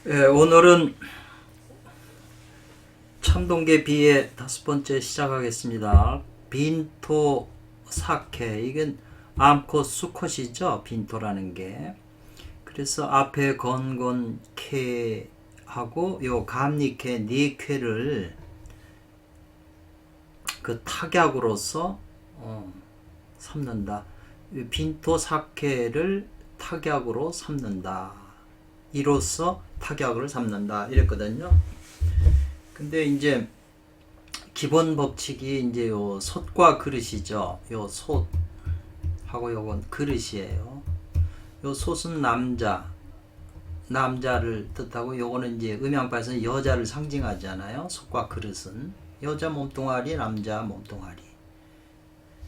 오늘은 참동계 비의 5번째 시작하겠습니다. 빈토 사케, 이건 암컷 수컷이죠. 빈토라는 게. 그래서 앞에 건건 캐 하고 요 감리캐 네 쾌를 그 탁약으로서 삼는다. 빈토 사케를 탁약으로 삼는다. 이로써 탁약을 삼는다. 이랬거든요. 근데 이제 기본 법칙이 이제 요 솥과 그릇이죠. 요 솥하고 요건 그릇이에요. 요 솥은 남자를 뜻하고, 요거는 이제 음양파에서는 여자를 상징하잖아요. 솥과 그릇은 여자 몸뚱아리, 남자 몸뚱아리.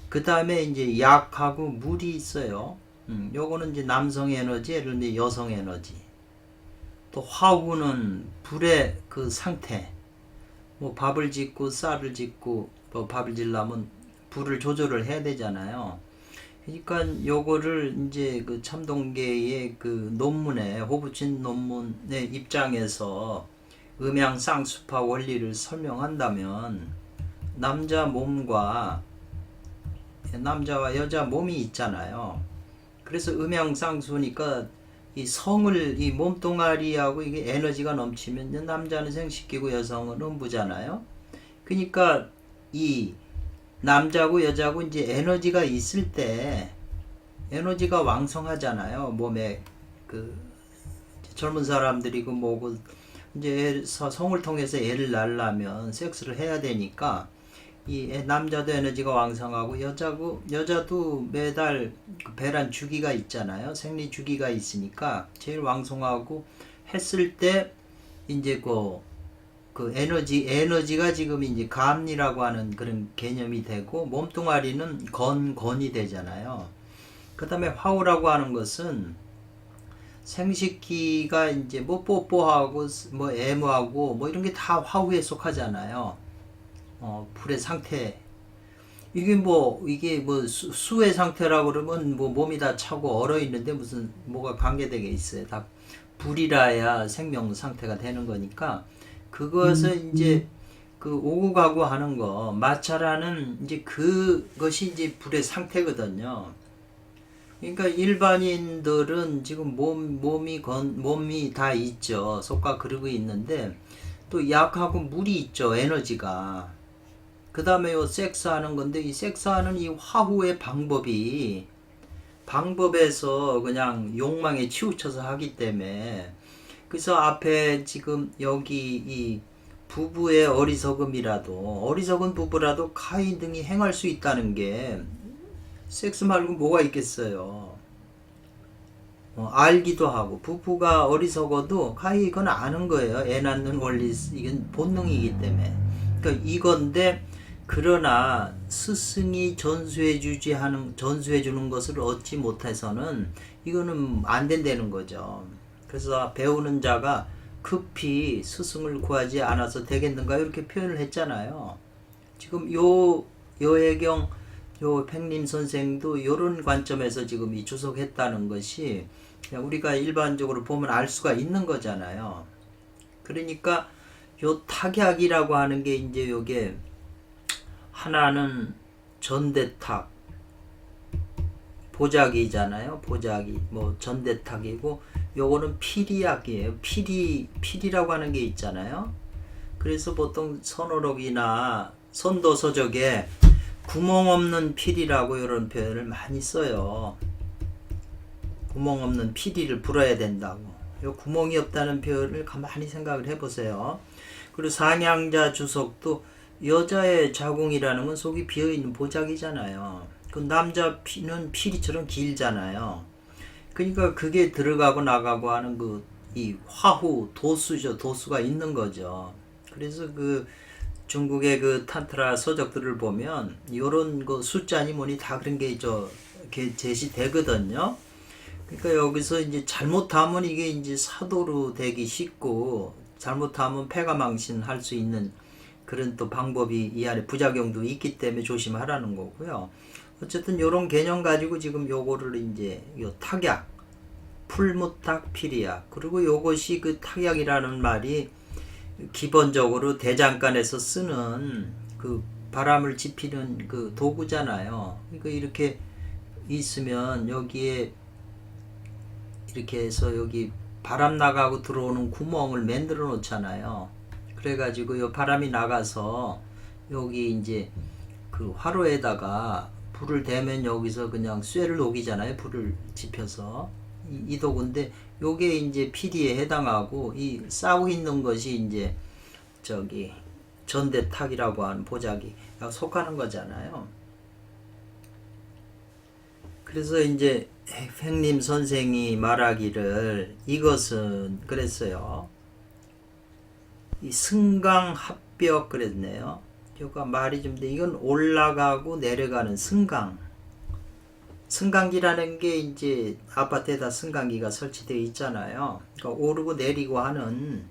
그 다음에 이제 약하고 물이 있어요. 요거는 이제 남성 에너지, 예를 들면 여성 에너지. 또 화우는 불의 그 상태. 뭐 밥을 짓고 쌀을 짓고 뭐 밥을 짓려면 불을 조절을 해야 되잖아요. 그러니까 요거를 이제 그 참동계의 그 논문에, 호부친 논문의 입장에서 음양 쌍수파 원리를 설명한다면, 남자와 여자 몸이 있잖아요. 그래서 음양 쌍수니까 이 몸뚱아리하고 이게 에너지가 넘치면 남자는 생식기고 여성은 음부잖아요. 그러니까 이 남자고 여자고 이제 에너지가 있을 때 에너지가 왕성하잖아요. 몸에 그 젊은 사람들이고 뭐고 이제 성을 통해서 애를 낳으려면 섹스를 해야 되니까 이 남자도 에너지가 왕성하고 여자도 매달 그 배란 주기가 있잖아요. 생리 주기가 있으니까 제일 왕성하고 했을 때 이제 그 에너지가 지금 이제 감리라고 하는 그런 개념이 되고, 몸뚱아리는 건이 되잖아요. 그 다음에 화우라고 하는 것은 생식기가 이제 뭐 뽀뽀하고 뭐 애무하고 뭐 이런 게 다 화우에 속하잖아요. 불의 상태. 이게 뭐 수의 상태라고 그러면 뭐 몸이 다 차고 얼어 있는데 무슨 뭐가 관계되게 있어요. 다 불이라야 생명 상태가 되는 거니까, 그것을 이제 그 오고 가고 하는 거, 마찰하는 이제 그것이 이제 불의 상태거든요. 그러니까 일반인들은 지금 몸이 다 있죠. 속과 그릇이 있는데 또 약하고 물이 있죠. 에너지가. 그 다음에 요 섹스하는 건데, 이 섹스하는 이 화후의 방법에서 그냥 욕망에 치우쳐서 하기 때문에, 그래서 앞에 지금 여기 이 부부의 어리석은 부부라도 가히 등이 행할 수 있다는 게, 섹스 말고 뭐가 있겠어요. 알기도 하고, 부부가 어리석어도 가히 이건 아는 거예요. 애 낳는 원리, 이건 본능이기 때문에. 그러니까 이건데, 그러나 스승이 전수해 주는 것을 얻지 못해서는 이거는 안 된다는 거죠. 그래서 배우는 자가 급히 스승을 구하지 않아서 되겠는가, 이렇게 표현을 했잖아요. 지금 여혜경 백림 선생도 이런 관점에서 지금 이 주석했다는 것이 우리가 일반적으로 보면 알 수가 있는 거잖아요. 그러니까 요 탁약이라고 하는 게 이제 요게 하나는 전대탁, 보자기잖아요. 보자기, 뭐 전대탁이고, 요거는 피리약이에요. 피리라고 하는 게 있잖아요. 그래서 보통 선어록이나 선도서적에 구멍 없는 피리라고 이런 표현을 많이 써요. 구멍 없는 피리를 불어야 된다고. 요 구멍이 없다는 표현을 가만히 생각을 해보세요. 그리고 상향자 주석도 여자의 자궁이라는 건 속이 비어있는 보자기잖아요. 그 남자 피는 피리처럼 길잖아요. 그러니까 그게 들어가고 나가고 하는 이 화후, 도수죠. 도수가 있는 거죠. 그래서 그 중국의 그 탄트라 서적들을 보면 요런 그 숫자니 뭐니 다 그런 게 제시되거든요. 그러니까 여기서 이제 잘못하면 이게 이제 사도로 되기 쉽고, 잘못하면 폐가망신할 수 있는 그런 또 방법이 이 안에 부작용도 있기 때문에 조심하라는 거고요. 어쨌든 요런 개념 가지고 지금 요거를 이제 요 탁약, 풀무탁 피리약. 그리고 요것이 그 탁약이라는 말이 기본적으로 대장간에서 쓰는 그 바람을 지피는 그 도구잖아요. 그러니까 이렇게 있으면 여기에 이렇게 해서 여기 바람 나가고 들어오는 구멍을 만들어 놓잖아요. 그래가지고 요 바람이 나가서 여기 이제 그 화로에다가 불을 대면 여기서 그냥 쇠를 녹이잖아요. 불을 지펴서 이 도구인데 요게 이제 PD에 해당하고 이 싸고 있는 것이 이제 저기 전대탁이라고 하는 보자기 속하는 거잖아요. 그래서 이제 횡림 선생이 말하기를 이것은 그랬어요. 이 승강합벽 그랬네요. 요가 말이 좀 돼. 이건 올라가고 내려가는 승강. 승강기라는 게 이제 아파트에다 승강기가 설치되어 있잖아요. 그러니까 오르고 내리고 하는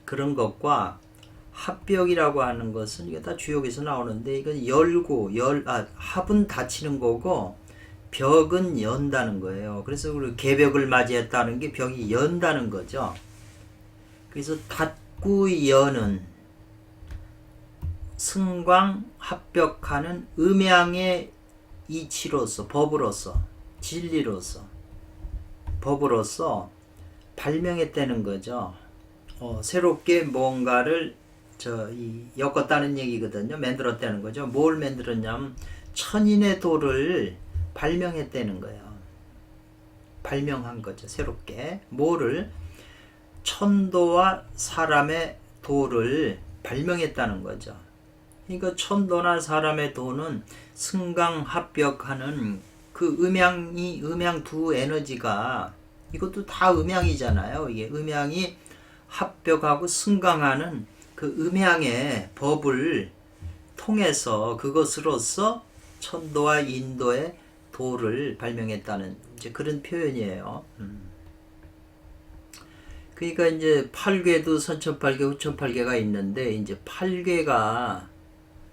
그런 것과 합벽이라고 하는 것은 이게 다 주역에서 나오는데 이건 열고 합은 닫히는 거고 벽은 연다는 거예요. 그래서 우리 개벽을 맞이했다는 게 벽이 연다는 거죠. 그래서 닫고 여는 승광 합벽하는 음양의 이치로서 법으로서 진리로서 법으로서 발명했다는 거죠. 새롭게 뭔가를 엮었다는 얘기거든요. 만들었다는 거죠. 뭘 만들었냐면 천인의 도를 발명했다는 거예요. 발명한 거죠. 새롭게 뭐를 천도와 사람의 도를 발명했다는 거죠. 그러니까 천도나 사람의 도는 승강합벽하는 그 음양 두 에너지가 이것도 다 음양이잖아요. 이게 음양이 합벽하고 승강하는 그 음양의 법을 통해서 그것으로서 천도와 인도의 도를 발명했다는 이제 그런 표현이에요. 그러니까 이제 8궤도 선천팔계 후천팔계가 있는데 이제 8궤가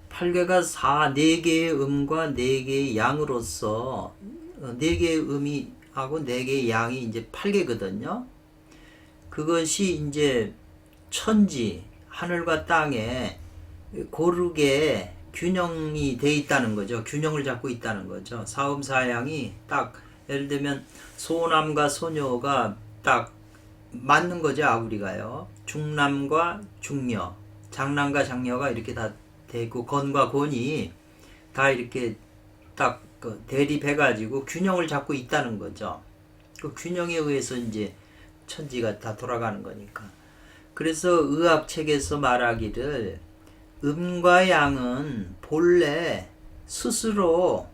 4개의 음과 4개의 양으로서 4개의 음이 하고 4개의 양이 이제 8개거든요. 그것이 이제 천지 하늘과 땅에 고르게 균형이 돼 있다는 거죠. 균형을 잡고 있다는 거죠. 사음사양이 딱 예를 들면 소남과 소녀가 딱 맞는 거죠. 아구리가요. 중남과 중녀, 장남과 장녀가 이렇게 다 되고 건과 곤이 다 이렇게 딱 대립해가지고 균형을 잡고 있다는 거죠. 그 균형에 의해서 이제 천지가 다 돌아가는 거니까. 그래서 의학책에서 말하기를 음과 양은 본래 스스로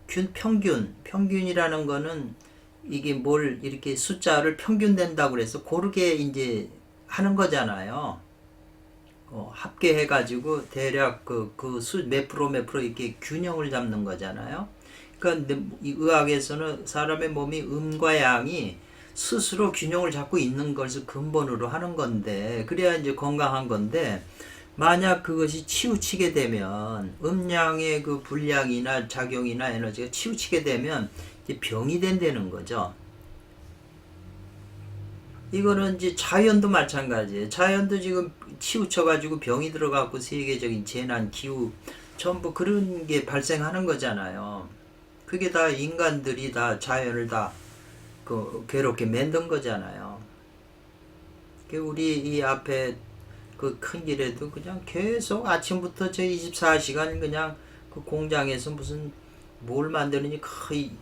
평균이라는 거는 이게 뭘 이렇게 숫자를 평균된다고 그래서 고르게 이제 하는 거잖아요. 합계해가지고 대략 몇 프로 이렇게 균형을 잡는 거잖아요. 그러니까 이 의학에서는 사람의 몸이 음과 양이 스스로 균형을 잡고 있는 것을 근본으로 하는 건데, 그래야 이제 건강한 건데, 만약 그것이 치우치게 되면, 음양의 그 불량이나 작용이나 에너지가 치우치게 되면 이제 병이 된다는 거죠. 이거는 이제 자연도 마찬가지예요. 자연도 지금 치우쳐가지고 병이 들어가고 세계적인 재난, 기후, 전부 그런 게 발생하는 거잖아요. 그게 다 인간들이 다 자연을 다 괴롭게 만든 거잖아요. 우리 이 앞에 그 큰 길에도 그냥 계속 아침부터 저 24시간 그냥 그 공장에서 무슨 뭘 만드는지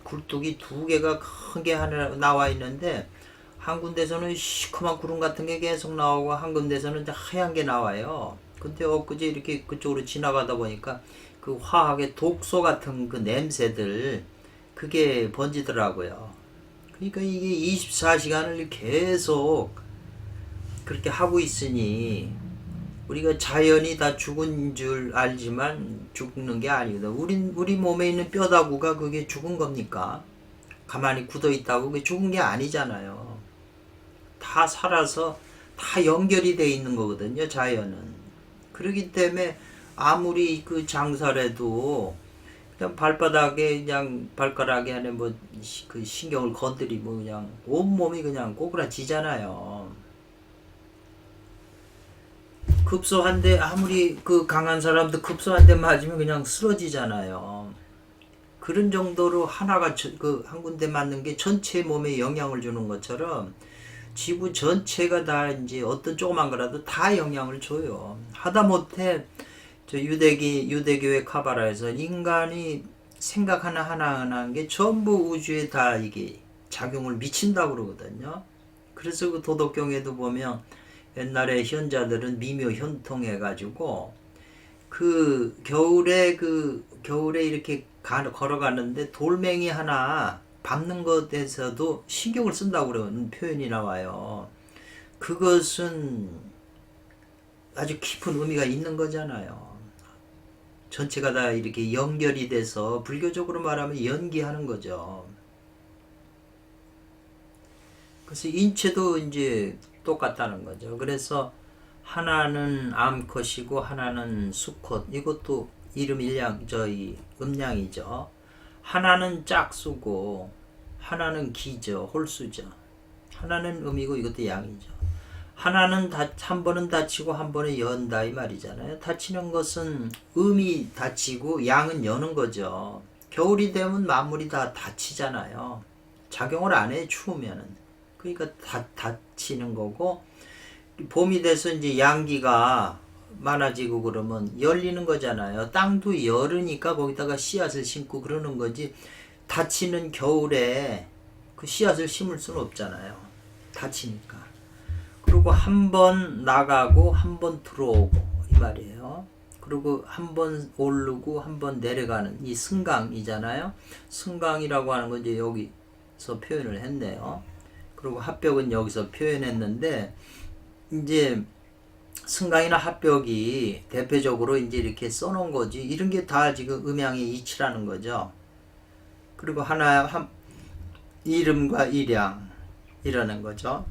굴뚝이 2개가 큰 게 하나 나와 있는데 한 군데서는 시커먼 구름 같은 게 계속 나오고 한 군데서는 하얀 게 나와요. 근데 엊그제 이렇게 그쪽으로 지나가다 보니까 그 화학의 독소 같은 그 냄새들 그게 번지더라고요. 그러니까 이게 24시간을 계속 그렇게 하고 있으니 우리가 자연이 다 죽은 줄 알지만 죽는 게 아니거든. 우리 몸에 있는 뼈다구가 그게 죽은 겁니까? 가만히 굳어 있다고 그게 죽은 게 아니잖아요. 다 살아서 다 연결이 돼 있는 거거든요. 자연은. 그렇기 때문에 아무리 그 장사라도 그냥 발바닥에 그냥 발가락에 안에 뭐 그 신경을 건드리면 그냥 온몸이 그냥 꼬부라지잖아요. 급소 한 대 아무리 그 강한 사람도 급소 한 대 맞으면 그냥 쓰러지잖아요. 그런 정도로 하나가 그 한 군데 맞는 게 전체 몸에 영향을 주는 것처럼 지구 전체가 다 이제 어떤 조그만 거라도 다 영향을 줘요. 하다못해 저 유대교의 카바라에서 인간이 생각하는 하나하나 게 전부 우주에 다 이게 작용을 미친다고 그러거든요. 그래서 그 도덕경에도 보면 옛날에 현자들은 미묘 현통해가지고 그 겨울에 이렇게 걸어가는데 돌멩이 하나 밟는 것에서도 신경을 쓴다고 그러는 표현이 나와요. 그것은 아주 깊은 의미가 있는 거잖아요. 전체가 다 이렇게 연결이 돼서 불교적으로 말하면 연기하는 거죠. 그래서 인체도 이제 똑같다는 거죠. 그래서 하나는 암컷이고 하나는 수컷. 이것도 이름 저희 음양이죠. 하나는 짝수고 하나는 기죠. 홀수죠. 하나는 음이고 이것도 양이죠. 하나는 한 번은 닫히고 한 번은 연다 이 말이잖아요. 닫히는 것은 음이 닫히고 양은 여는 거죠. 겨울이 되면 만물이 다 닫히잖아요. 작용을 안 해 추우면은. 그러니까 닫히는 거고 봄이 돼서 이제 양기가 많아지고 그러면 열리는 거잖아요. 땅도 열으니까 거기다가 씨앗을 심고 그러는 거지. 닫히는 겨울에 그 씨앗을 심을 수는 없잖아요. 닫히니까. 그리고 한 번 나가고 한 번 들어오고 이 말이에요. 그리고 한 번 오르고 한 번 내려가는 이 승강이잖아요. 승강이라고 하는 건 이제 여기서 표현을 했네요. 그리고 합벽은 여기서 표현했는데 이제 승강이나 합벽이 대표적으로 이제 이렇게 써놓은 거지. 이런 게 다 지금 음양의 이치라는 거죠. 그리고 이름과 일양 이라는 거죠.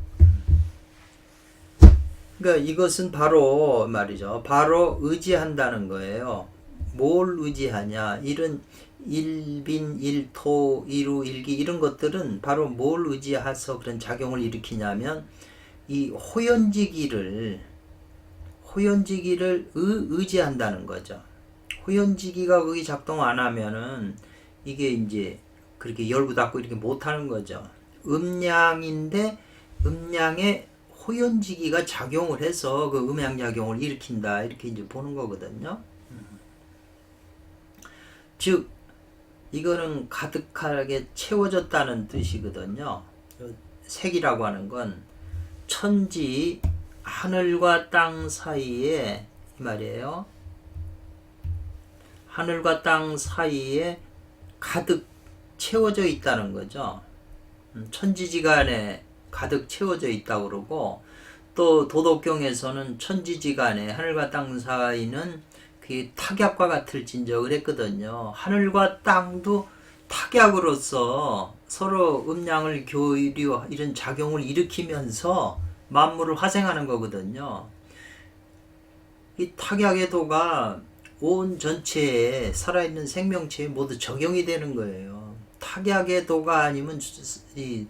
그러니까 이것은 바로 말이죠. 바로 의지한다는 거예요. 뭘 의지하냐? 이런 일빈, 일토, 일우, 일기 이런 것들은 바로 뭘 의지해서 그런 작용을 일으키냐면 이 호연지기를 의지한다는 거죠. 호연지기가 거기 작동 안 하면은 이게 이제 그렇게 열고 닫고 이렇게 못 하는 거죠. 음양인데 음양의 호연지기가 작용을 해서 그 음양작용을 일으킨다 이렇게 이제 보는 거거든요. 즉 이거는 가득하게 채워졌다는 뜻이거든요. 색이라고 하는 건 천지 하늘과 땅 사이에 이 말이에요. 하늘과 땅 사이에 가득 채워져 있다는 거죠. 천지지간에 가득 채워져 있다고 그러고 또 도덕경에서는 천지지간에 하늘과 땅 사이는 그 탁약과 같을진저 그랬거든요. 하늘과 땅도 탁약으로서 서로 음양을 교류 이런 작용을 일으키면서 만물을 화생하는 거거든요. 이 탁약의 도가 온 전체에 살아있는 생명체에 모두 적용이 되는 거예요. 탁약의 도가 아니면 이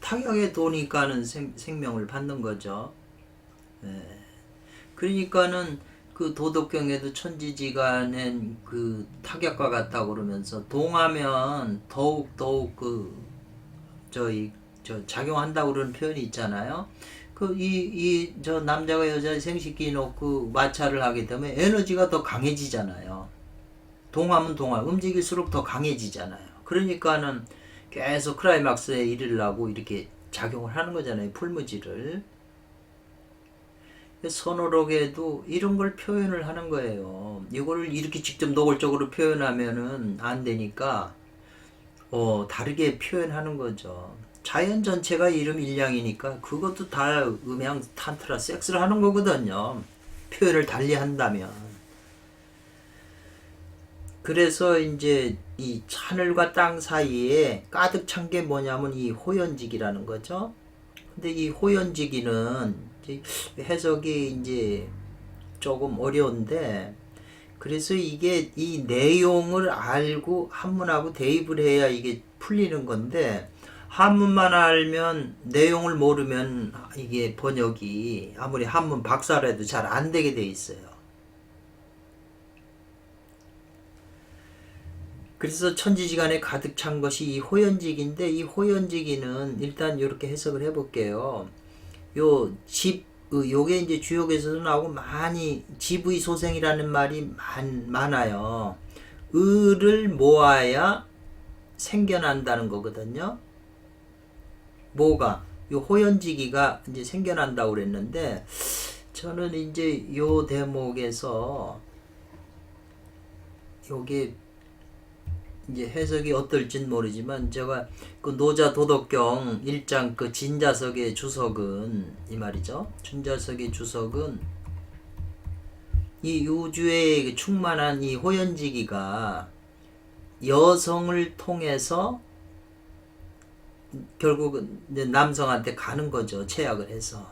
탁약의 도니까는 생명을 받는 거죠. 그러니까는 그 도덕경에도 천지지간엔 그 탁약과 같다고 그러면서 동하면 더욱 저 작용한다고 그러는 표현이 있잖아요. 저 남자가 여자 생식기 놓고 마찰을 하게 되면 에너지가 더 강해지잖아요. 동하면 움직일수록 더 강해지잖아요. 그러니까는 계속 클라이막스에 이르려고 이렇게 작용을 하는 거잖아요. 풀무지를. 선어록에도 이런 걸 표현을 하는 거예요. 이거를 이렇게 직접 노골적으로 표현하면은 안 되니까 다르게 표현하는 거죠. 자연 전체가 이름 일량이니까 그것도 다 음양 탄트라 섹스를 하는 거거든요. 표현을 달리 한다면. 그래서 이제 이 하늘과 땅 사이에 가득 찬 게 뭐냐면 이 호연지기라는 거죠. 근데 이 호연지기는 해석이 이제 조금 어려운데 그래서 이게 이 내용을 알고 한문하고 대입을 해야 이게 풀리는 건데 한문만 알면 내용을 모르면 이게 번역이 아무리 한문 박사라도 잘 안 되게 돼 있어요. 그래서 천지지간에 가득 찬 것이 이 호연지기인데 이 호연지기는 일단 이렇게 해석을 해볼게요. 요게 이제 주역에서도 나오고 많이 지부의소생이라는 말이 많아요. 을을 모아야 생겨난다는 거거든요. 뭐가? 요 호연지기가 이제 생겨난다고 그랬는데 저는 이제 요 대목에서 요게 이제 해석이 어떨진 모르지만 제가 그 노자도덕경 1장 그 진자석의 주석은 이 말이죠. 진자석의 주석은 이 우주에 충만한 이 호연지기가 여성을 통해서 결국은 이제 남성한테 가는 거죠. 체약을 해서.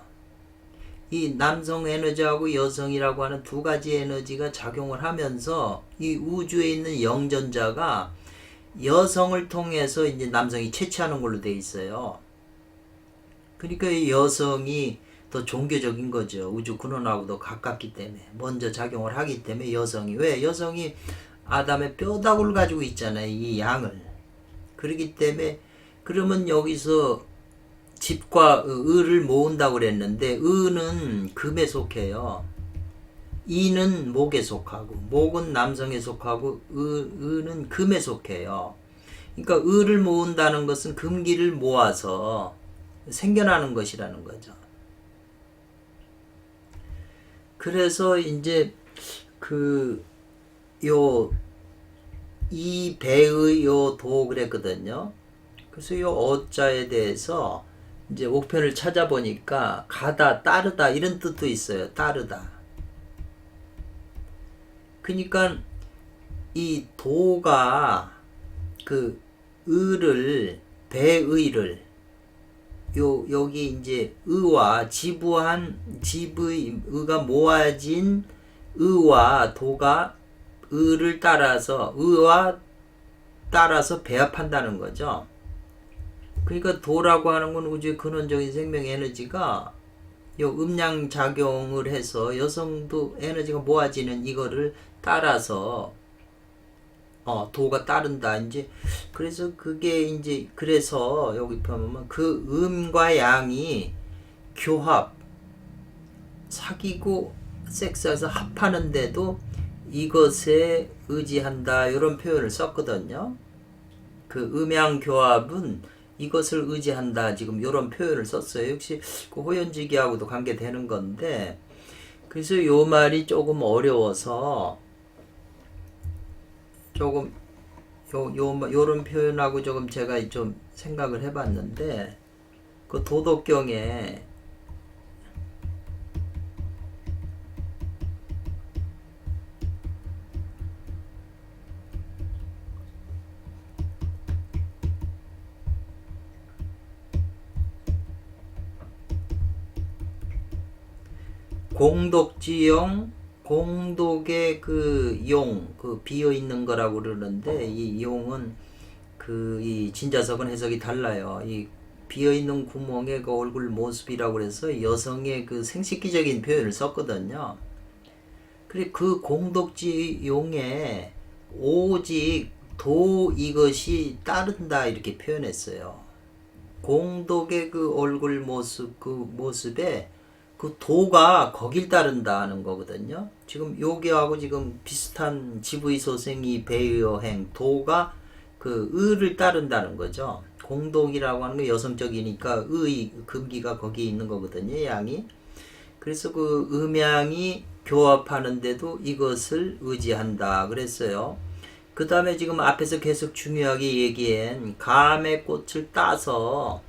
이 남성 에너지하고 여성이라고 하는 두 가지 에너지가 작용을 하면서 이 우주에 있는 영전자가 여성을 통해서 이제 남성이 채취하는 걸로 돼 있어요. 그러니까 이 여성이 더 종교적인 거죠. 우주 근원하고도 가깝기 때문에 먼저 작용을 하기 때문에 여성이 왜 여성이 아담의 뼈다구를 가지고 있잖아요. 이 양을. 그렇기 때문에 그러면 여기서 집과 을을 모은다고 그랬는데 을은 금에 속해요. 이는 목에 속하고 목은 남성에 속하고 을은 금에 속해요. 그러니까 을을 모은다는 것은 금기를 모아서 생겨나는 것이라는 거죠. 그래서 이제 이 배의 요 도 그랬거든요. 그래서 요 어자에 대해서 이제 옥편을 찾아보니까 가다, 따르다 이런 뜻도 있어요. 따르다. 그러니까 이 도가 그 을을 배의를 여기 이제 의와 지부한 지부의 의가 모아진 의와 도가 의를 따라서 의와 따라서 배합한다는 거죠. 그러니까 도라고 하는 건 우주의 근원적인 생명 에너지가 요 음양 작용을 해서 여성도 에너지가 모아지는 이거를 따라서 도가 따른다. 이제 그래서 그게 이제 그래서 여기 보면 그 음과 양이 교합 사귀고 섹스해서 합하는데도 이것에 의지한다. 이런 표현을 썼거든요. 그 음양 교합은 이것을 의지한다. 지금 이런 표현을 썼어요. 역시 그 호연지기하고도 관계되는 건데 그래서 요 말이 조금 어려워서 조금 요런 표현하고 조금 제가 좀 생각을 해봤는데 그 도덕경에 공덕지용 공덕의 그 비어 있는 거라고 그러는데 이 용은 이 진자석은 해석이 달라요. 이 비어 있는 구멍의 그 얼굴 모습이라고 그래서 여성의 그 생식기적인 표현을 썼거든요. 그래 그 공덕지용에 오직 도 이것이 따른다 이렇게 표현했어요. 공덕의 그 얼굴 모습 그 모습에 그 도가 거길 따른다는 거거든요. 지금 여기하고 지금 비슷한 지부의소생이 배여행 도가 그 의를 따른다는 거죠. 공덕이라고 하는 게 여성적이니까 의 금기가 거기에 있는 거거든요. 양이. 그래서 그 음양이 교합하는데도 이것을 의지한다 그랬어요. 그 다음에 지금 앞에서 계속 중요하게 얘기한 감의 꽃을 따서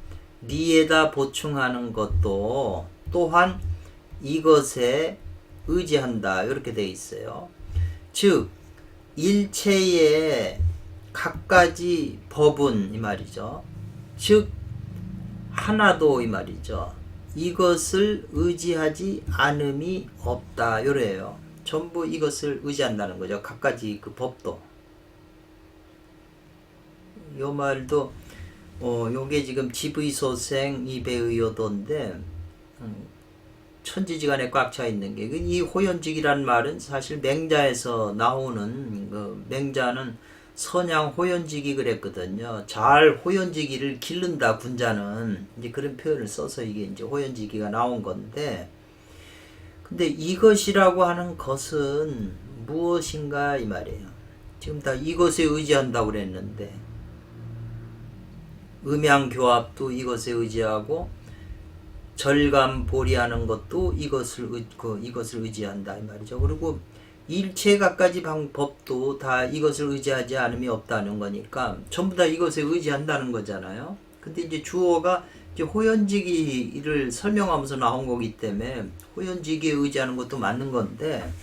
리에다 보충하는 것도 또한 이것에 의지한다 이렇게 되어 있어요. 즉 일체의 각가지 법은 이 말이죠. 즉 하나도 이 말이죠. 이것을 의지하지 않음이 없다 이래요. 전부 이것을 의지한다는 거죠. 갖가지 그 법도. 요 말도 요게 지금 지의소생 이배의요도인데 천지지간에 꽉 차 있는 게 이 호연직이란 말은 사실 맹자에서 나오는 그 맹자는 선양 호연지기 그랬거든요. 잘 호연지기를 기른다 군자는 이제 그런 표현을 써서 이게 이제 호연지기가 나온 건데, 근데 이것이라고 하는 것은 무엇인가 이 말이에요. 지금 다 이것에 의지한다고 그랬는데 음양교합도 이것에 의지하고 절감보리하는 것도 이것을 의지한다 이 말이죠. 그리고 일체각가지 방법도 다 이것을 의지하지 않음이 없다는 거니까 전부 다 이것에 의지한다는 거잖아요. 근데 이제 주어가 이제 호연지기를 설명하면서 나온 거기 때문에 호연지기에 의지하는 것도 맞는 건데,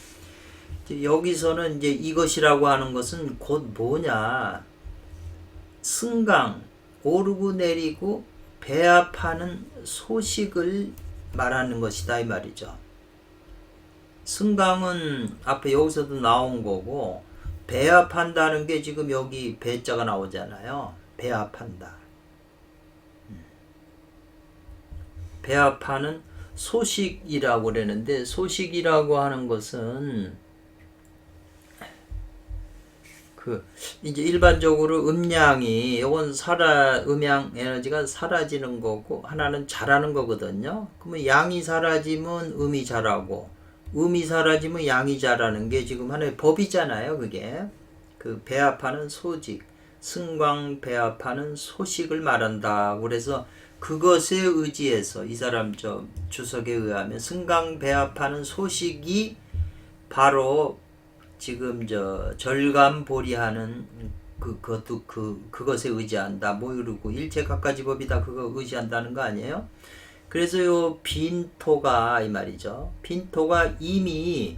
이제 여기서는 이제 이것이라고 하는 것은 곧 뭐냐, 승강 오르고 내리고 배합하는 소식을 말하는 것이다 이 말이죠. 승강은 앞에 여기서도 나온 거고, 배합한다는 게 지금 여기 배자가 나오잖아요. 배합한다. 배합하는 소식이라고 그러는데, 소식이라고 하는 것은 이제 일반적으로 음양이 요건 음양 에너지가 사라지는 거고 하나는 자라는 거거든요. 그러면 양이 사라지면 음이 자라고 음이 사라지면 양이 자라는 게 지금 하나의 법이잖아요. 그게 그 배합하는 소직, 승광 배합하는 소식을 말한다. 그래서 그것에 의지해서 이 사람 주석에 의하면 승강 배합하는 소식이 바로 지금 절감보리하는 그것에 의지한다. 뭐 이러고 일체각가지법이다. 그거 의지한다는 거 아니에요? 그래서 요 빈토가 이 말이죠. 빈토가 이미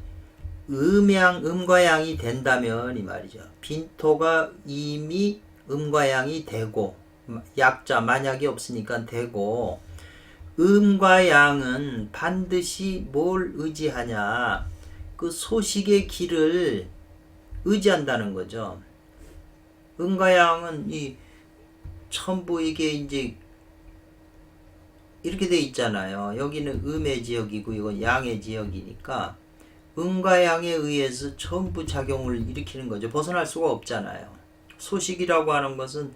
음과 양이 된다면 이 말이죠. 빈토가 이미 음과 양이 되고, 약자 만약이 없으니까 되고, 음과 양은 반드시 뭘 의지하냐, 그 소식의 길을 의지한다는 거죠. 음과 양은 이 전부 이게 이제 이렇게 돼 있잖아요. 여기는 음의 지역이고 이건 양의 지역이니까 음과 양에 의해서 전부 작용을 일으키는 거죠. 벗어날 수가 없잖아요. 소식이라고 하는 것은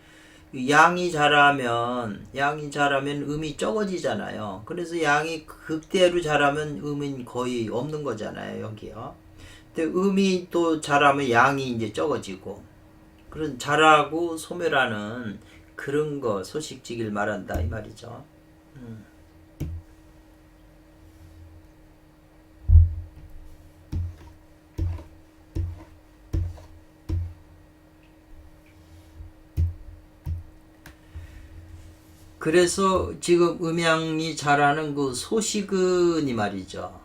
양이 자라면 음이 적어지잖아요. 그래서 양이 극대로 자라면 음은 거의 없는 거잖아요. 여기요. 근데 음이 또 자라면 양이 이제 적어지고, 그런 자라고 소멸하는 그런 거 소식지기를 말한다 이 말이죠. 그래서 지금 음양이 자라는 그 소식은 이 말이죠.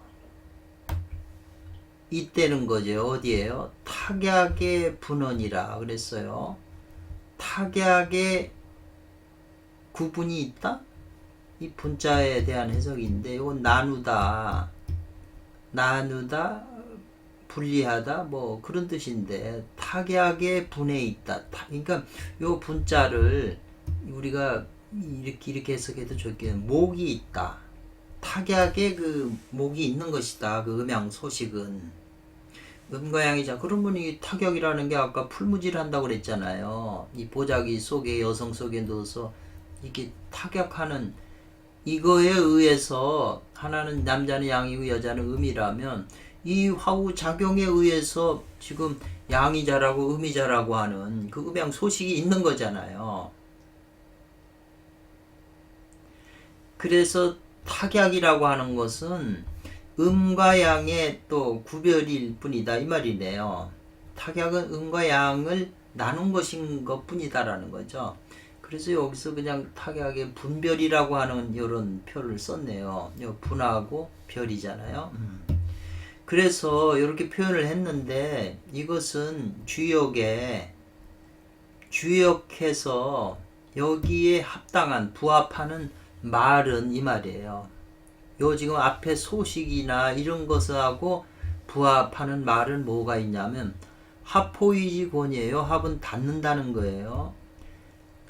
이때는 거죠. 어디에요? 탁약의 분원이라 그랬어요. 탁약의 구분이 있다? 이 분자에 대한 해석인데, 이건 나누다, 분리하다, 뭐 그런 뜻인데, 탁약의 분에 있다. 그러니까 요 분자를 우리가 이렇게 해석해도 좋겠는, 목이 있다. 탁약에 그 목이 있는 것이다. 그 음양 소식은 음과 양이자. 그러면 이 타격이라는 게 아까 풀무질 한다고 그랬잖아요. 이 보자기 속에, 여성 속에 넣어서 이게 타격하는 이거에 의해서, 하나는 남자는 양이고 여자는 음이라면 이 화우 작용에 의해서 지금 양이 자라고 음이 자라고 하는 그 음양 소식이 있는 거잖아요. 그래서 탁약이라고 하는 것은 음과 양의 또 구별일 뿐이다 이 말이네요. 탁약은 음과 양을 나눈 것인 것 뿐이다라는 거죠. 그래서 여기서 그냥 탁약의 분별이라고 하는 이런 표를 썼네요. 분하고 별이잖아요. 그래서 이렇게 표현을 했는데, 이것은 주역해서 여기에 합당한 부합하는 말은 이 말이에요. 요 지금 앞에 소식이나 이런 것하고 부합하는 말은 뭐가 있냐면 합포이지곤이에요. 합은 닫는다는 거예요.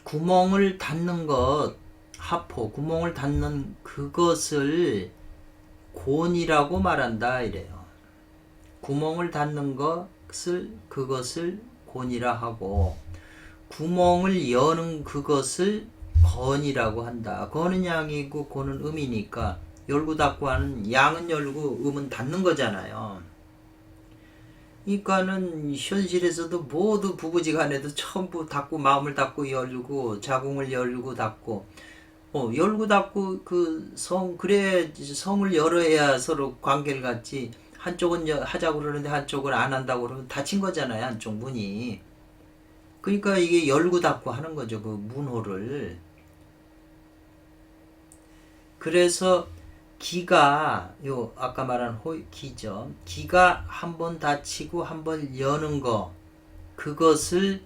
구멍을 닫는 것, 합포, 구멍을 닫는 그것을 곤이라고 말한다 이래요. 구멍을 닫는 그것을 곤이라 하고 구멍을 여는 그것을 건이라고 한다. 건은 양이고 곤은 음이니까 열고 닫고 하는 양은 열고 음은 닫는 거잖아요. 그러니까는 현실에서도 모두 부부지간에도 전부 닫고 마음을 닫고 열고 자궁을 열고 닫고 열고 닫고 그래 성을 열어야 서로 관계를 갖지. 한쪽은 하자고 그러는데 한쪽은 안 한다고 그러면 닫힌 거잖아요. 한쪽 문이. 그러니까 이게 열고 닫고 하는 거죠. 그 문호를. 그래서 기가 아까 말한 기죠. 기가 한번 닫히고 한번 여는 거 그것을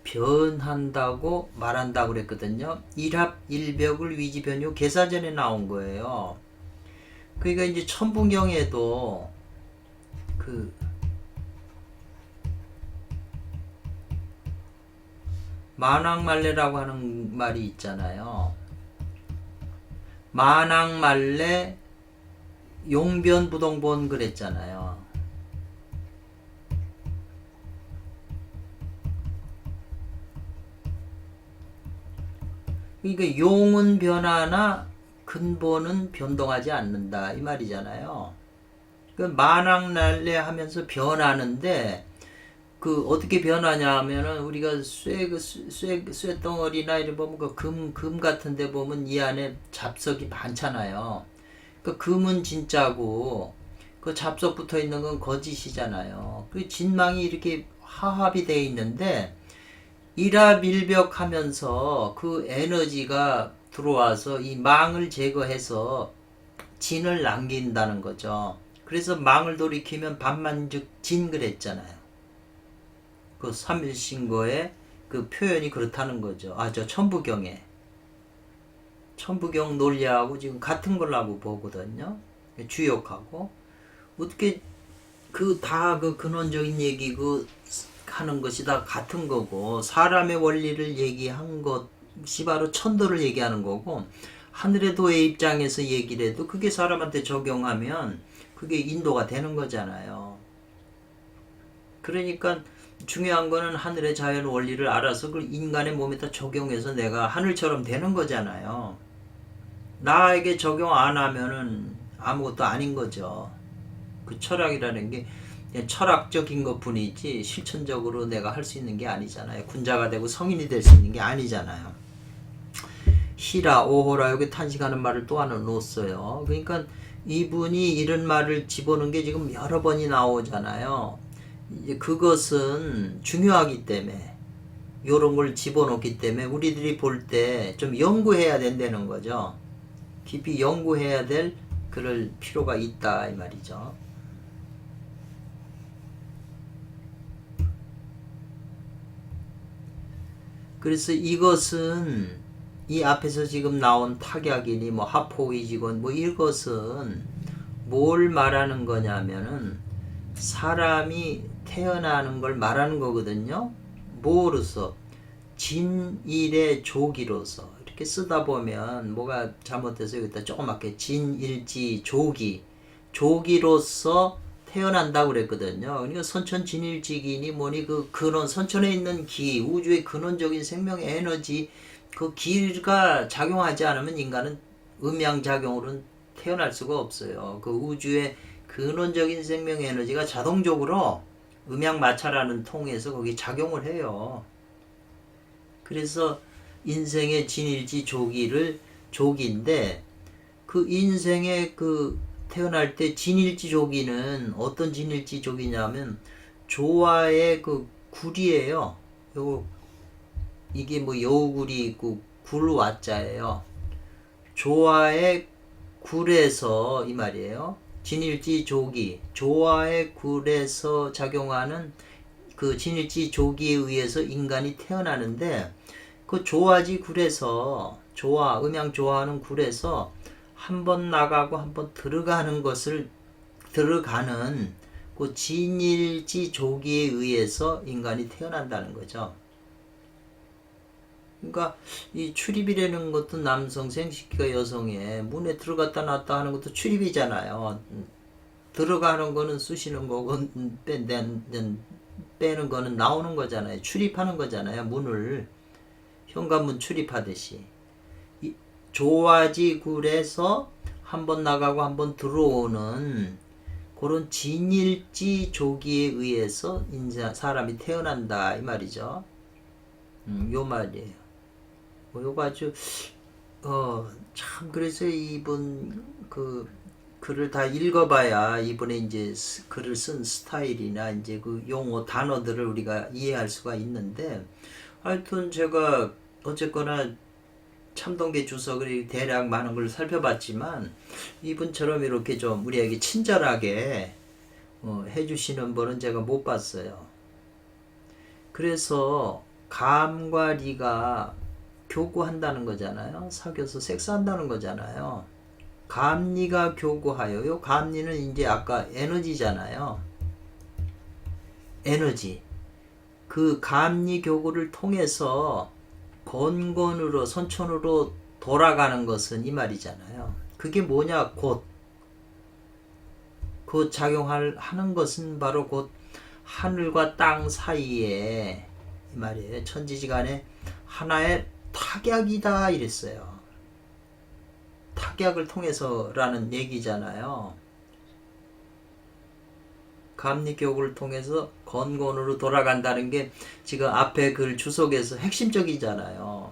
변한다고 말한다고 그랬거든요. 일합 일벽을 위지변요 계사전에 나온 거예요. 그러니까 이제 천부경에도 만왕말래라고 하는 말이 있잖아요. 만왕말래 용변부동본 그랬잖아요. 그러니까 용은 변하나 근본은 변동하지 않는다 이 말이잖아요. 그 만왕날래 하면서 변하는데 어떻게 변하냐 하면은 우리가 쇠덩어리나 이런 보면 금 같은 데 보면 이 안에 잡석이 많잖아요. 그 금은 진짜고 그 잡석 붙어 있는 건 거짓이잖아요. 그 진망이 이렇게 화합이 돼 있는데 일합일벽 하면서 그 에너지가 들어와서 이 망을 제거해서 진을 남긴다는 거죠. 그래서 망을 돌이키면 반만즉 진 그랬잖아요. 그 삼일신거의 그 표현이 그렇다는 거죠. 저 천부경에. 천부경 논리하고 지금 같은 걸라고 보거든요. 주역하고. 어떻게 다 근원적인 얘기 하는 것이 다 같은 거고 사람의 원리를 얘기한 것이 바로 천도를 얘기하는 거고 하늘의 도의 입장에서 얘기를 해도 그게 사람한테 적용하면 그게 인도가 되는 거잖아요. 그러니까 중요한 거는 하늘의 자연 원리를 알아서 그 인간의 몸에다 적용해서 내가 하늘처럼 되는 거잖아요. 나에게 적용 안 하면은 아무것도 아닌 거죠. 그 철학이라는 게 철학적인 것 뿐이지 실천적으로 내가 할 수 있는 게 아니잖아요. 군자가 되고 성인이 될 수 있는 게 아니잖아요. 히라 오호라 여기 탄식하는 말을 또 하나 놓았어요. 그러니까 이분이 이런 말을 집어넣은 게 지금 여러 번이 나오잖아요. 이제 그것은 중요하기 때문에 이런 걸 집어넣기 때문에 우리들이 볼 때 좀 연구해야 된다는 거죠. 깊이 연구해야 될 그럴 필요가 있다 이 말이죠. 그래서 이것은 이 앞에서 지금 나온 탁약이니 합포의지건 이것은 뭘 말하는 거냐면은 사람이 태어나는 걸 말하는 거거든요. 뭐로서? 진일의 조기로서. 이렇게 쓰다 보면 뭐가 잘못돼서 여기다 조그맣게 진일지 조기로서 태어난다고 그랬거든요. 그러니까 선천진일지기니 뭐니 그 근원 선천에 있는 기 우주의 근원적인 생명의 에너지 그 기가 작용하지 않으면 인간은 음양작용으로는 태어날 수가 없어요. 그 우주의 근원적인 생명 에너지가 자동적으로 음양마찰하는 통해서 거기 작용을 해요. 그래서 인생의 진일지 조기인데 그 인생의 태어날 때 진일지 조기는 어떤 진일지 조기냐면 조화의 굴이에요. 이게 여우굴이 있고 굴와자예요. 조화의 굴에서 이 말이에요. 진일지 조기, 조화의 굴에서 작용하는 그 진일지 조기에 의해서 인간이 태어나는데 그 조화지 굴에서 음양 조화하는 굴에서 한 번 나가고 한 번 들어가는 그 그 진일지 조기에 의해서 인간이 태어난다는 거죠. 그러니까 이 출입이라는 것도 남성 생식기가 여성의 문에 들어갔다 나왔다 하는 것도 출입이잖아요. 들어가는 거는 쑤시는 거고 빼는 거는 나오는 거잖아요. 출입하는 거잖아요. 문을 현관문 출입하듯이. 조화지 굴에서 한번 나가고 한번 들어오는 그런 진일지 조기에 의해서 사람이 태어난다 이 말이죠. 요 말이에요. 요거 아주 참 그래서 이분 그 글을 다 읽어봐야 이분의 이제 글을 쓴 스타일이나 이제 그 용어 단어들을 우리가 이해할 수가 있는데, 하여튼 제가 어쨌거나 참동계 주석을 대략 많은 걸 살펴봤지만 이분처럼 이렇게 좀 우리에게 친절하게 해주시는 분은 제가 못 봤어요. 그래서 감과 리가 교구한다는 거잖아요. 사귀어서 섹스한다는 거잖아요. 감리가 교구하여요. 감리는 이제 아까 에너지잖아요. 에너지. 그 감리 교구를 통해서 건건으로 선천으로 돌아가는 것은 이 말이잖아요. 그게 뭐냐? 곧 그 작용하는 것은 바로 곧 하늘과 땅 사이에 이 말이에요. 천지지간에 하나의 탁약이다 이랬어요. 탁약을 통해서라는 얘기잖아요. 감리교구를 통해서 건건으로 돌아간다는 게 지금 앞에 글 주석에서 핵심적이잖아요.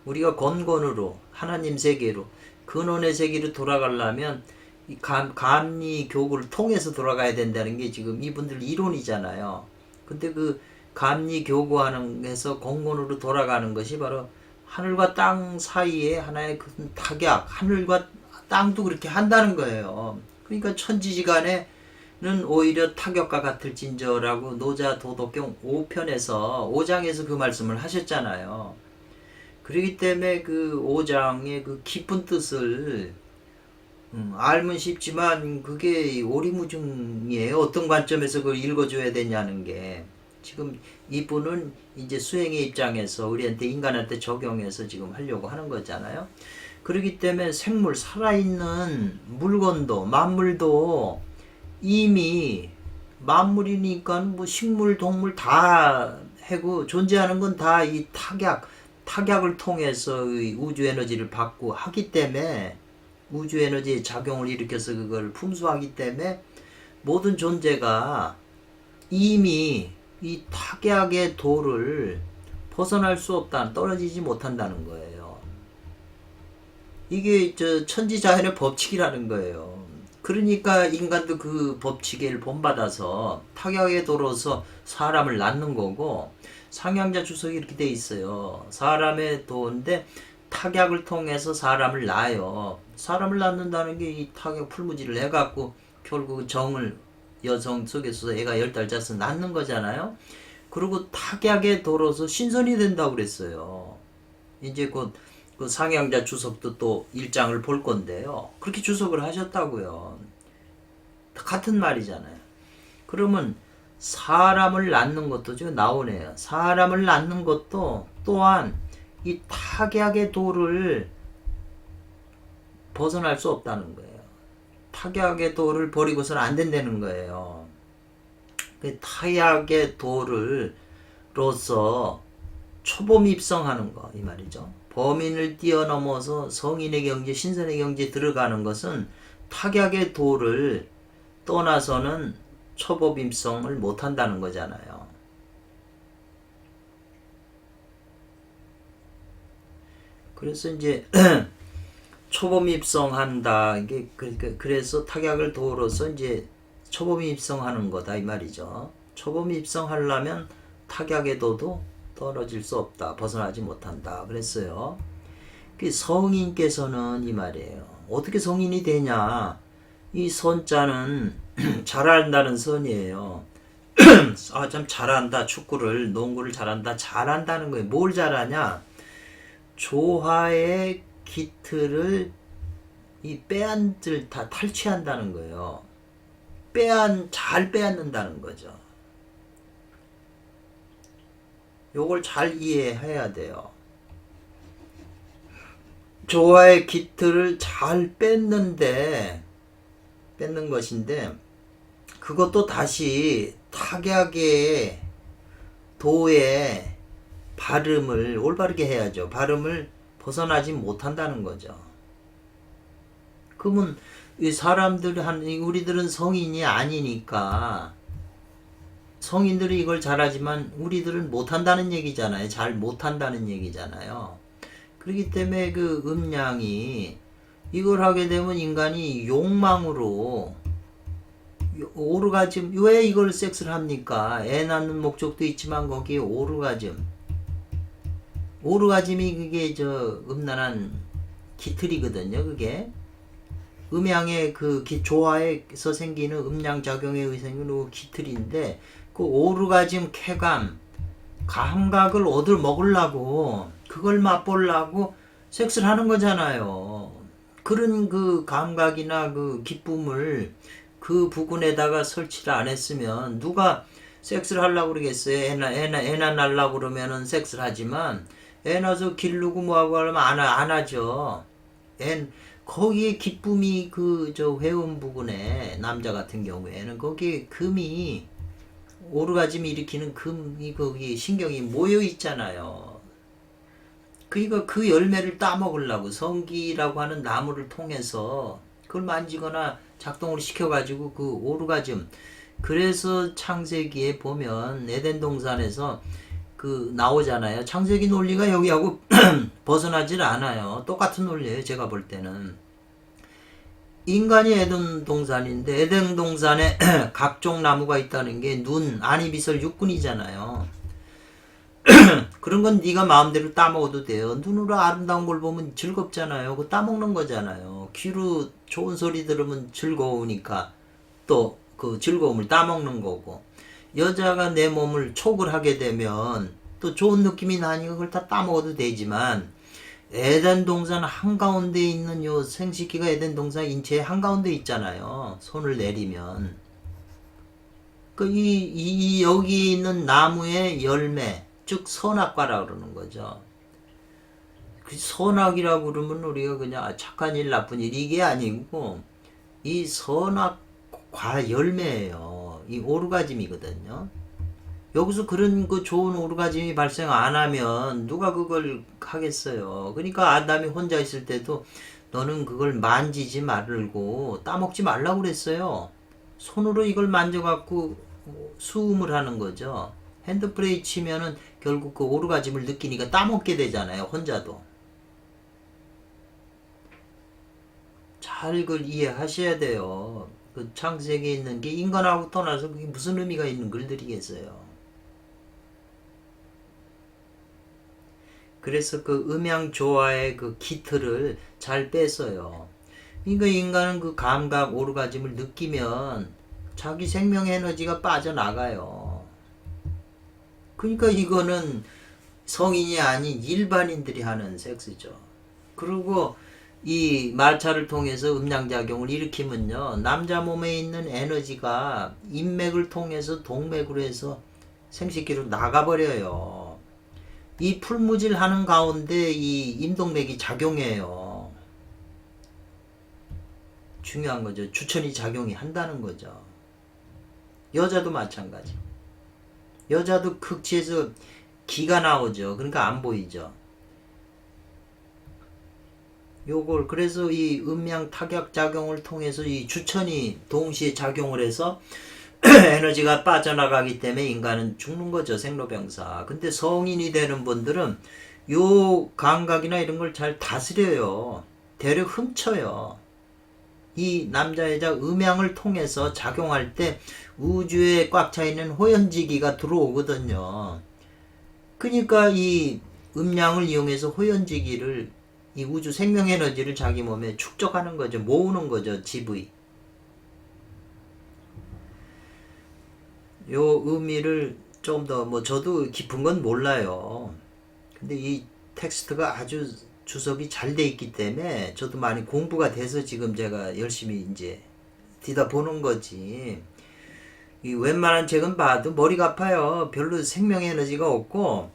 우리가 건건으로 하나님 세계로 근원의 세계로 돌아가려면 이 감리교구를 통해서 돌아가야 된다는 게 지금 이분들 이론이잖아요. 근데 그 감리교구하는 해서 건건으로 돌아가는 것이 바로 하늘과 땅 사이에 하나의 큰 탁약, 하늘과 땅도 그렇게 한다는 거예요. 그러니까 천지지간에는 오히려 타격과 같을진저라고 노자 도덕경 5편에서 5장에서 그 말씀을 하셨잖아요. 그렇기 때문에 그 5장의 그 깊은 뜻을 알면 쉽지만 그게 오리무중이에요. 어떤 관점에서 그걸 읽어줘야 되냐는 게. 지금 이분은 이제 수행의 입장에서 우리한테 인간한테 적용해서 지금 하려고 하는 거잖아요. 그렇기 때문에 생물 살아있는 물건도 만물도 이미 만물이니까 뭐 식물 동물 다 해고 존재하는 건 다 이 탁약을 통해서 우주 에너지를 받고 하기 때문에 우주 에너지의 작용을 일으켜서 그걸 품수하기 때문에 모든 존재가 이미 이 탁약의 도를 벗어날 수 없다, 떨어지지 못한다는 거예요. 이게 천지자연의 법칙이라는 거예요. 그러니까 인간도 그 법칙을 본받아서 탁약의 도로서 사람을 낳는 거고, 상향자 주석이 이렇게 돼 있어요. 사람의 도인데 탁약을 통해서 사람을 낳아요. 사람을 낳는다는 게 이 탁약 풀무지를 해갖고 결국 정을 여성 속에서 애가 10달 자서 낳는 거잖아요. 그리고 탁약의 도로서 신선이 된다고 그랬어요. 이제 그 상향자 주석도 또 1장을 볼 건데요. 그렇게 주석을 하셨다고요. 같은 말이잖아요. 그러면 사람을 낳는 것도 지금 나오네요. 사람을 낳는 것도 또한 이 탁약의 도를 벗어날 수 없다는 거예요. 탁약의 도를 버리고서는 안 된다는 거예요. 그 탁약의 도를로서 초범 입성하는 거 이 말이죠. 범인을 뛰어넘어서 성인의 경지, 신선의 경지에 들어가는 것은 탁약의 도를 떠나서는 초범 입성을 못한다는 거잖아요. 그래서 이제 초범 입성한다. 이게 그래서 탁약을 도로서 이제 초범 입성하는 거다 이 말이죠. 초범 입성하려면 탁약의 도도 떨어질 수 없다. 벗어나지 못한다. 그랬어요. 그 성인께서는 이 말이에요. 어떻게 성인이 되냐? 이 선자는 잘한다는 선이에요. 아, 참 잘한다. 축구를, 농구를 잘한다. 잘한다는 거예요. 뭘 잘하냐? 조화의 기틀을 이 빼앗을 다 탈취한다는 거예요. 잘 빼앗는다는 거죠. 요걸 잘 이해해야 돼요. 조화의 기틀을 잘 뺏는 것인데, 그것도 다시 탁약의 도의 발음을 올바르게 해야죠. 발음을 벗어나지 못한다는 거죠. 그러면 우리들은 성인이 아니니까, 성인들이 이걸 잘하지만 우리들은 못한다는 얘기잖아요. 잘 못한다는 얘기잖아요. 그렇기 때문에 그 음양이 이걸 하게 되면 인간이 욕망으로 오르가즘, 왜 이걸 섹스를 합니까? 애 낳는 목적도 있지만 거기에 오르가즘이 그게 음란한 기틀이거든요. 그게 음양의 조화에서 생기는 음양작용에 의해서 생기는 기틀인데, 그 오르가즘 쾌감, 감각을 먹으려고, 그걸 맛보려고 섹스를 하는 거잖아요. 그런 그 감각이나 그 기쁨을 그 부분에다가 설치를 안 했으면, 누가 섹스를 하려고 그러겠어요? 애나 낳으려고 그러면은 섹스를 하지만, 애 낳아서 기르고 뭐하고 하려면 안 하죠. 거기에 기쁨이 회음 부분에, 남자 같은 경우에는 거기에 금이, 오르가즘 일으키는 거기 신경이 모여 있잖아요. 그러니까 그 열매를 따먹으려고 성기라고 하는 나무를 통해서 그걸 만지거나 작동을 시켜가지고 그 오르가즘. 그래서 창세기에 보면 에덴 동산에서 나오잖아요. 창세기 논리가 여기하고 벗어나질 않아요. 똑같은 논리예요. 제가 볼 때는. 인간이 에덴 동산인데, 에덴 동산에 각종 나무가 있다는 게 안이비설 육군이잖아요. 그런 건 네가 마음대로 따먹어도 돼요. 눈으로 아름다운 걸 보면 즐겁잖아요. 그거 따먹는 거잖아요. 귀로 좋은 소리 들으면 즐거우니까 또 그 즐거움을 따먹는 거고, 여자가 내 몸을 촉을 하게 되면 또 좋은 느낌이 나니까 그걸 다 따먹어도 되지만, 에덴 동산 한가운데 있는 요 생식기가 에덴 동산 인체의 한가운데 있잖아요. 손을 내리면 여기 있는 나무의 열매, 즉 선악과라 그러는 거죠. 그 선악이라고 그러면 우리가 그냥 착한 일 나쁜 일 이게 아니고, 이 선악과 열매예요. 이 오르가즘이거든요. 여기서 그런 좋은 오르가즘이 발생 안 하면 누가 그걸 하겠어요. 그러니까 아담이 혼자 있을 때도 너는 그걸 만지지 말고 따먹지 말라고 그랬어요. 손으로 이걸 만져갖고 수음을 하는 거죠. 핸드프레이 치면은 결국 그 오르가즘을 느끼니까 따먹게 되잖아요. 혼자도. 잘 그걸 이해하셔야 돼요. 그 창세기에 있는 게 인간하고 떠나서 그게 무슨 의미가 있는 글들이겠어요. 그래서 그 음양조화의 그 기틀을 잘 뺐어요. 그러니까 인간은 그 감각 오르가즘을 느끼면 자기 생명 에너지가 빠져나가요. 그러니까 이거는 성인이 아닌 일반인들이 하는 섹스죠. 그리고 이 말차를 통해서 음양작용을 일으키면요, 남자 몸에 있는 에너지가 인맥을 통해서 동맥으로 해서 생식기로 나가버려요. 이 풀무질 하는 가운데 이 임동맥이 작용해요. 중요한 거죠. 주천이 작용이 한다는 거죠. 여자도 마찬가지. 여자도 극치에서 기가 나오죠. 그러니까 안 보이죠. 요걸 그래서 이 음양 타격 작용을 통해서 이 주천이 동시에 작용을 해서 에너지가 빠져나가기 때문에 인간은 죽는 거죠. 생로병사. 근데 성인이 되는 분들은 요 감각이나 이런 걸 잘 다스려요. 대려 훔쳐요. 이 남자 여자 음양을 통해서 작용할 때 우주에 꽉 차 있는 호연지기가 들어오거든요. 그러니까 이 음양을 이용해서 호연지기를, 이 우주 생명 에너지를 자기 몸에 축적하는 거죠. 모으는 거죠. GV. 요 의미를 좀 더 저도 깊은 건 몰라요. 근데 이 텍스트가 아주 주석이 잘 돼 있기 때문에 저도 많이 공부가 돼서 지금 제가 열심히 이제 뒤다 보는 거지. 이 웬만한 책은 봐도 머리가 아파요. 별로 생명 에너지가 없고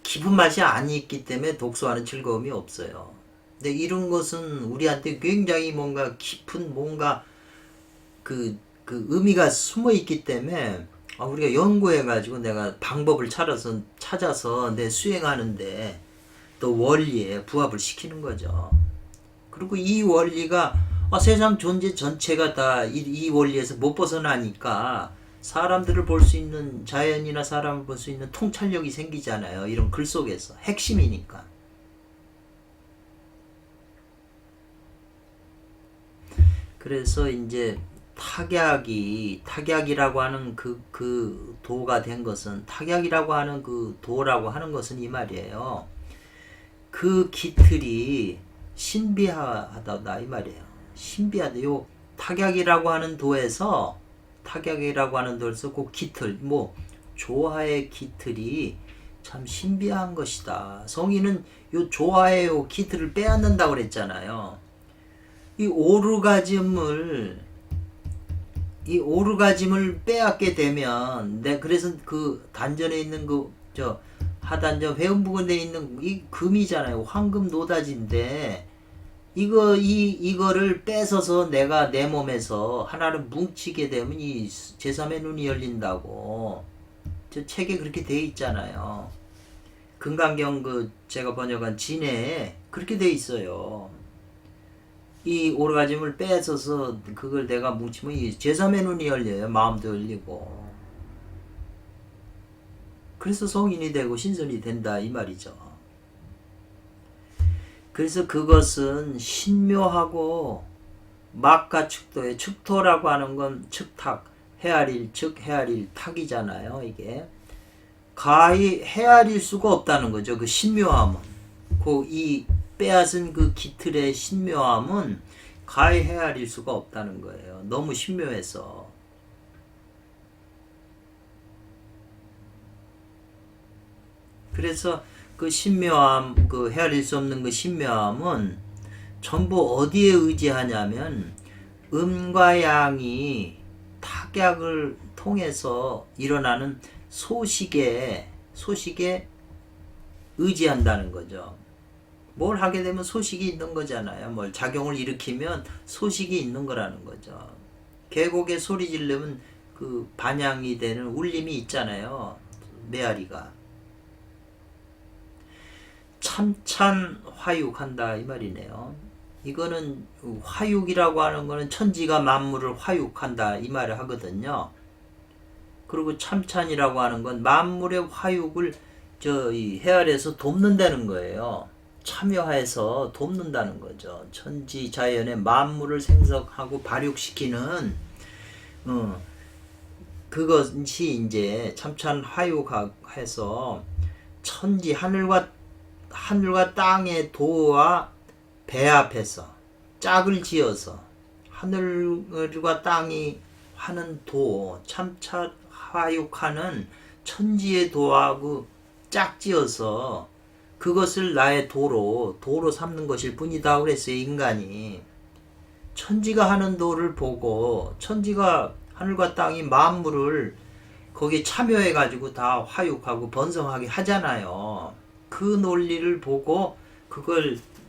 깊은 맛이 안 있기 때문에 독서하는 즐거움이 없어요. 근데 이런 것은 우리한테 굉장히 뭔가 깊은 뭔가 그 의미가 숨어 있기 때문에 우리가 연구해가지고 내가 방법을 찾아서 내 수행하는데 또 원리에 부합을 시키는 거죠. 그리고 이 원리가 세상 존재 전체가 다 이 원리에서 못 벗어나니까 사람들을 볼 수 있는 자연이나 사람을 볼 수 있는 통찰력이 생기잖아요. 이런 글 속에서 핵심이니까. 그래서 이제 탁약이라고 하는 그 도가 된 것은 탁약이라고 하는 그 도라고 하는 것은 이 말이에요. 그 기틀이 신비하다 이 말이에요. 신비하다. 요 탁약이라고 하는 도에서 그 기틀 조화의 기틀이 참 신비한 것이다. 성인은 요 조화의 요 기틀을 빼앗는다고 그랬잖아요. 이 오르가즘을 빼앗게 되면 그래서 그 단전에 있는 하단전 회음 부근에 있는 이 금이잖아요. 황금 노다지인데 이거를 뺏어서 내가 내 몸에서 하나를 뭉치게 되면 이 제3의 눈이 열린다고 저 책에 그렇게 돼 있잖아요. 금강경 제가 번역한 진해에 그렇게 돼 있어요. 이 오르가즘을 뺏어서 그걸 내가 뭉치면 이 제3의 눈이 열려요. 마음도 열리고. 그래서 성인이 되고 신선이 된다 이 말이죠. 그래서 그것은 신묘하고 막가 축도의 축토라고 하는 건 측탁, 헤아릴 탁이잖아요. 이게 가히 헤아릴 수가 없다는 거죠. 그 신묘함은 이 빼앗은 그 기틀의 신묘함은 가히 헤아릴 수가 없다는 거예요. 너무 신묘해서. 그래서 그 신묘함, 그 헤아릴 수 없는 그 신묘함은 전부 어디에 의지하냐면 음과 양이 탁약을 통해서 일어나는 소식에 의지한다는 거죠. 뭘 하게 되면 소식이 있는 거잖아요. 뭘 작용을 일으키면 소식이 있는 거라는 거죠. 계곡에 소리 지르면 그 반향이 되는 울림이 있잖아요. 메아리가. 참찬 화육한다 이 말이네요. 이거는 화육이라고 하는 거는 천지가 만물을 화육한다 이 말을 하거든요. 그리고 참찬이라고 하는 건 만물의 화육을 이 헤아려서 돕는다는 거예요. 참여해서 돕는다는 거죠. 천지 자연의 만물을 생성하고 발육시키는 그것이 이제 참찬 화육해서 천지 하늘과 땅의 도와 배합해서 짝을 지어서 하늘과 땅이 하는 도 참찬 화육하는 천지의 도하고 짝지어서 그것을 나의 도로 삼는 것일 뿐이다 그랬어요. 인간이 천지가 하는 도를 보고 천지가 하늘과 땅이 만물을 거기에 참여해 가지고 다 화육하고 번성하게 하잖아요. 그 논리를 보고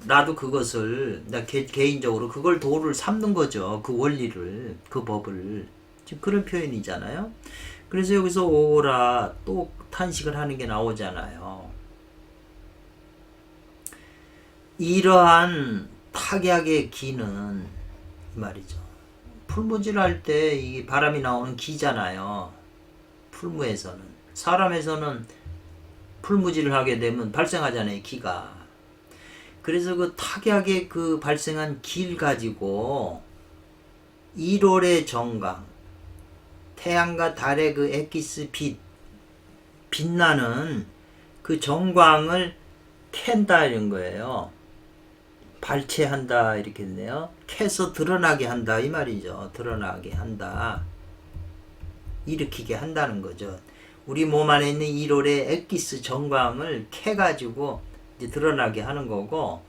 나도 그것을 나 개인적으로 그걸 도를 삼는 거죠. 그 원리를 그 법을 지금 그런 표현이잖아요. 그래서 여기서 오라 또 탄식을 하는 게 나오잖아요. 이러한 탁약의 기는 이 말이죠. 풀무질 할 때 이 바람이 나오는 기잖아요. 풀무에서는. 사람에서는 풀무질을 하게 되면 발생하잖아요. 기가. 그래서 그 탁약의 그 발생한 기를 가지고 1월의 정강, 태양과 달의 그 엑기스 빛나는 그 정광을 캔다 이런 거예요. 발체한다 이렇게 했네요. 캐서 드러나게 한다 이 말이죠. 드러나게 한다. 일으키게 한다는 거죠. 우리 몸 안에 있는 1월의 엑기스 정광을 캐가지고 이제 드러나게 하는 거고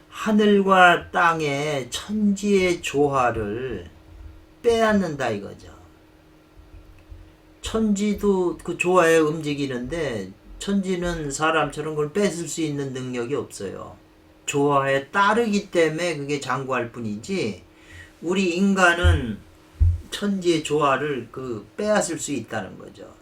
하늘과 땅의 천지의 조화를 빼앗는다 이거죠. 천지도 그 좋아해 움직이는데 천지는 사람처럼 그걸 뺏을 수 있는 능력이 없어요. 조화에 따르기 때문에 그게 장구할 뿐이지, 우리 인간은 천지의 조화를 빼앗을 수 있다는 거죠.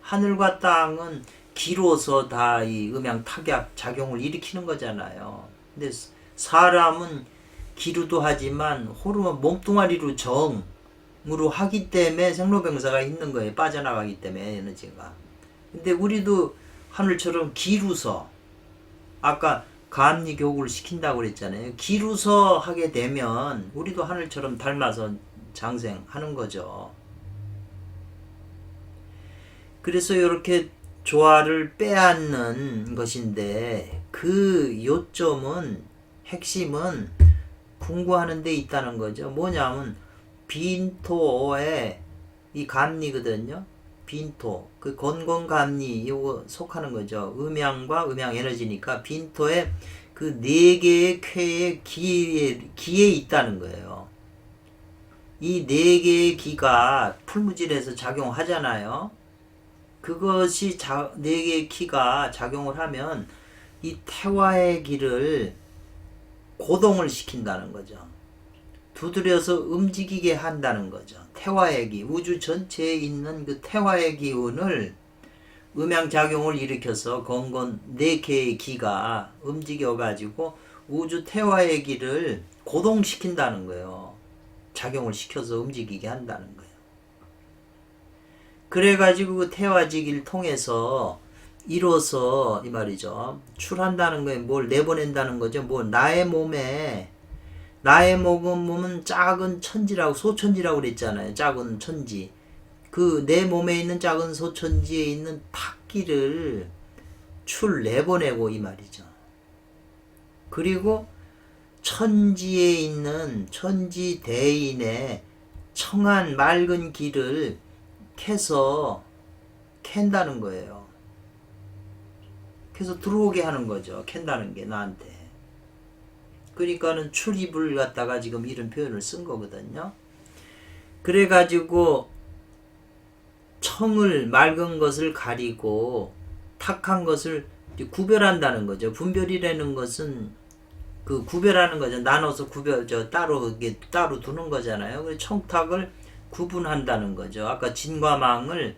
하늘과 땅은 기로서 다 이 음양 타격 작용을 일으키는 거잖아요. 근데 사람은 기루도 하지만 호르몬 몸뚱아리로 정으로 하기 때문에 생로병사가 있는 거예요. 빠져나가기 때문에 에너지가. 근데 우리도 하늘처럼 기루서, 아까 감리교육을 시킨다고 그랬잖아요. 기루서 하게 되면 우리도 하늘처럼 닮아서 장생하는 거죠. 그래서 이렇게 조화를 빼앗는 것인데, 그 요점은, 핵심은 궁구하는 데 있다는 거죠. 뭐냐면 빈토에 이 감리거든요. 빈토, 그 건건감리 이거 속하는 거죠. 음양과 음양 에너지니까 빈토에 그 네 개의 쾌의 기에 있다는 거예요. 이 네 개의 기가 풀무질에서 작용하잖아요. 그것이 네 개의 기가 작용을 하면 이 태화의 기를 고동을 시킨다는 거죠. 두드려서 움직이게 한다는 거죠. 태화의 기, 우주 전체에 있는 그 태화의 기운을 음양작용을 일으켜서 건건 네 개의 기가 움직여가지고 우주 태화의 기를 고동시킨다는 거예요. 작용을 시켜서 움직이게 한다는 거예요. 그래가지고 그 태화지기를 통해서 이로써 이 말이죠. 출한다는 거에 뭘 내보낸다는 거죠. 뭐 나의 몸은 작은 천지라고, 소천지라고 그랬잖아요. 작은 천지. 그 내 몸에 있는 작은 소천지에 있는 탁기를 내보내고 이 말이죠. 그리고 천지에 있는 천지 대인의 청한 맑은 기를 캔다는 거예요. 그래서 들어오게 하는 거죠. 캔다는 게 나한테. 그러니까는 출입을 갖다가 지금 이런 표현을 쓴 거거든요. 그래가지고 청을, 맑은 것을 가리고 탁한 것을 구별한다는 거죠. 분별이라는 것은 그 구별하는 거죠. 나눠서 따로 두는 거잖아요. 그래서 청탁을 구분한다는 거죠. 아까 진과 망을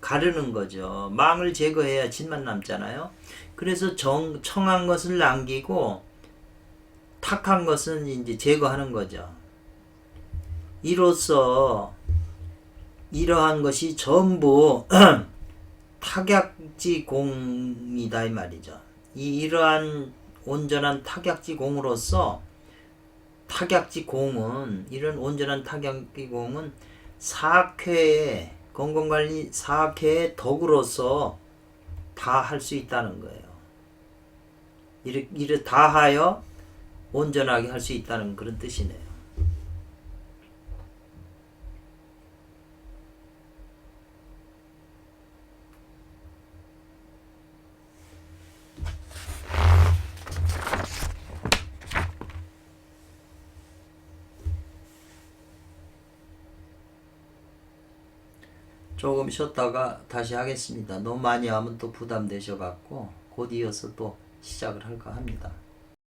가르는 거죠. 망을 제거해야 진만 남잖아요. 그래서 청한 것을 남기고 탁한 것은 이제 제거하는 거죠. 이로써 이러한 것이 전부 탁약지 공이다 이 말이죠. 이러한 온전한 탁약지 공으로서, 탁약지 공은, 이런 온전한 탁약지 공은 사쾌의 건강관리 사쾌의 덕으로서 다 할 수 있다는 거예요. 이를 다하여 온전하게 할 수 있다는 그런 뜻이네요. 조금 쉬었다가 다시 하겠습니다. 너무 많이 하면 또 부담되셔갖고 곧 이어서 또 시작을 할까 합니다.